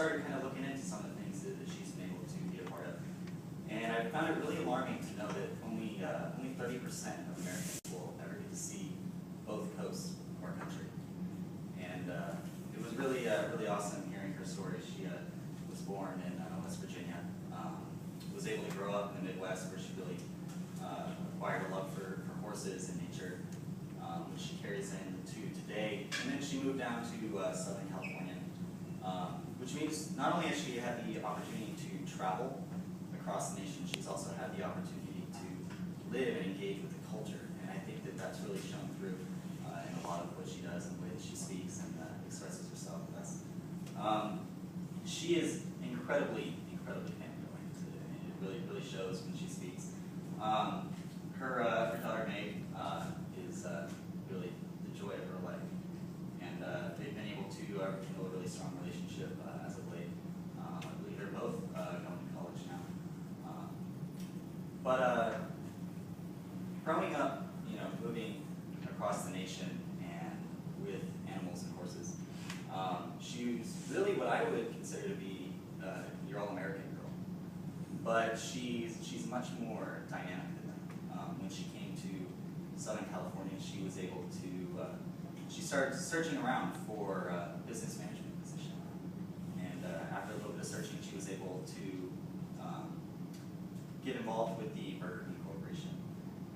started kind of looking into some of the things that she's been able to be a part of. And I found it really alarming to know that only 30% of Americans will ever get to see both coasts of our country. And it was really awesome hearing her story. She was born in West Virginia, was able to grow up in the Midwest where she really acquired a love for horses and nature, which she carries into today. And then she moved down to Southern California, which means not only has she had the opportunity to travel across the nation, she's also had the opportunity to live and engage with the culture. And I think that that's really shown through in a lot of what she does and the way that she speaks and expresses herself with us. She is incredibly family-oriented, and it really shows when she speaks. Her daughter Meg is really the joy of her life, and they've been able to rekindle a really strong relationship as of late. I believe they're both going to college now. But growing up, moving across the nation and with animals and horses, she was really what I would consider to be your all-American girl. But she's much more dynamic than that. When she came to Southern California, she was able to, she started searching around for a business management position. And after a little bit of searching, she was able to get involved with the Burger King Corporation.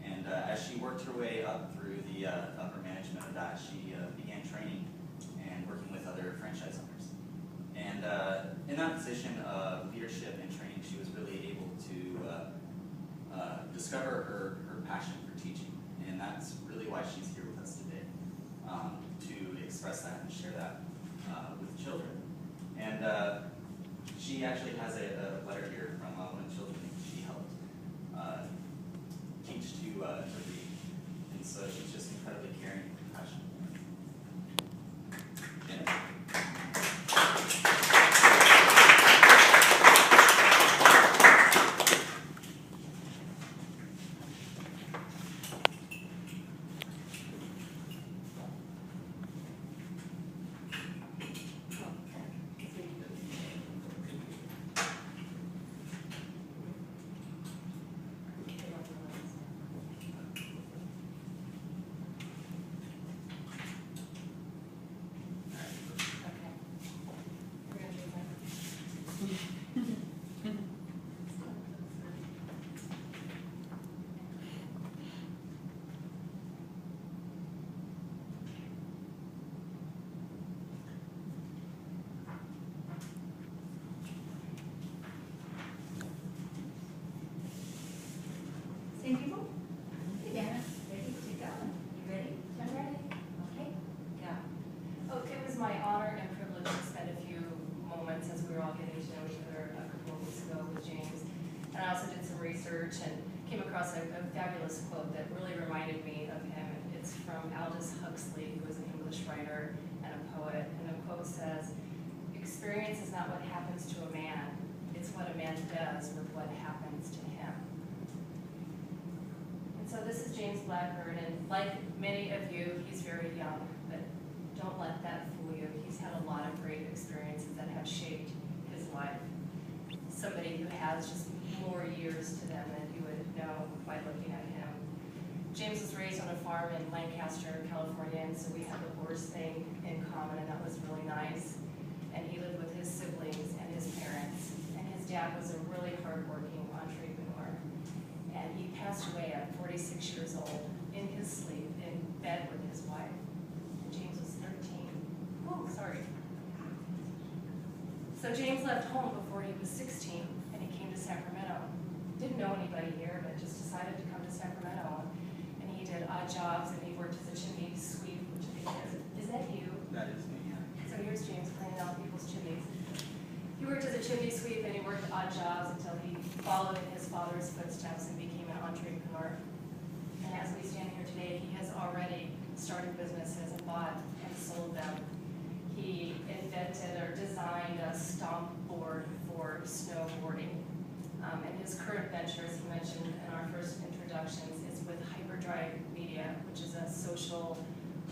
And as she worked her way up through the upper management of that, she began training and working with other franchise owners. And in that position of leadership and training, she was really able to discover her passion for teaching. And that's really why she's here with us today, to express that and share that with children. And she actually has a letter here from one of the children that she helped teach to read. And so she's just incredibly caring and compassionate. Jenn? Same people? Hey, Dana. Ready to go? You ready? I'm ready. Okay. Yeah. Oh, it was my honor and privilege to spend a few moments as we were all getting to know each other a couple of weeks ago with James. And I also did some research and came across a fabulous quote that really reminded me of him. It's from Aldous Huxley, who is an English writer and a poet. And the quote says, "Experience is not what happens to a man, it's what a man does with what happens to him." So this is James Blackburn, and like many of you, he's very young, but don't let that fool you. He's had a lot of great experiences that have shaped his life. Somebody who has just more years to them than you would know by looking at him. James was raised on a farm in Lancaster, California, and so we have the horse thing in common, and that was really nice. And he lived with his siblings and his parents, and his dad was a really hardworking entrepreneur. And he passed away at 46 years old in his sleep in bed with his wife. And James was 13. Oh, sorry. So James left home before he was 16, and he came to Sacramento. Didn't know anybody here, but just decided to come to Sacramento. And he did odd jobs, and he worked as a chimney sweep, which I think is that you? That is me, yeah. So here's James cleaning out people's chimneys. He worked as a chimney sweep, and he worked odd jobs until he followed in his father's footsteps and became an entrepreneur. And as we stand here today, he has already started businesses and bought and sold them. He invented or designed a stomp board for snowboarding. And his current venture, as he mentioned in our first introductions, is with Hyperdrive Media, which is a social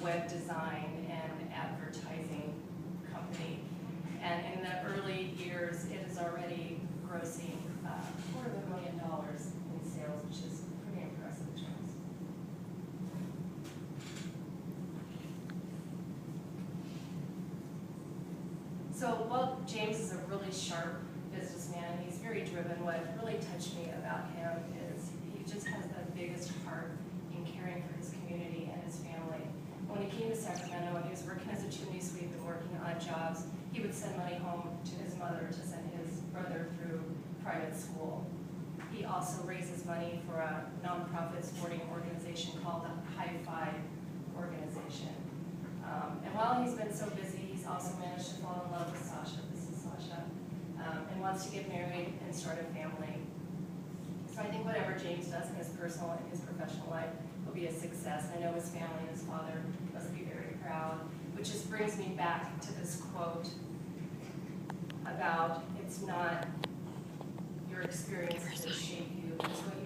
web design and advertising company. And in the early grossing $250,000 in sales, which is pretty impressive, James. So, well, James is a really sharp businessman. He's very driven. What really touched me about him is he just has the biggest heart in caring for his community and his family. When he came to Sacramento and he was working as a chimney sweep and working odd jobs, he would send money home to his mother to send his brother through private school. He also raises money for a nonprofit sporting organization called the High Five organization. And while he's been so busy, he's also managed to fall in love with Sasha, this is Sasha, and wants to get married and start a family. So I think whatever James does in his personal and his professional life will be a success. I know his family and his father must be very proud, which just brings me back to this quote about it's not your experiences that shape you, it's what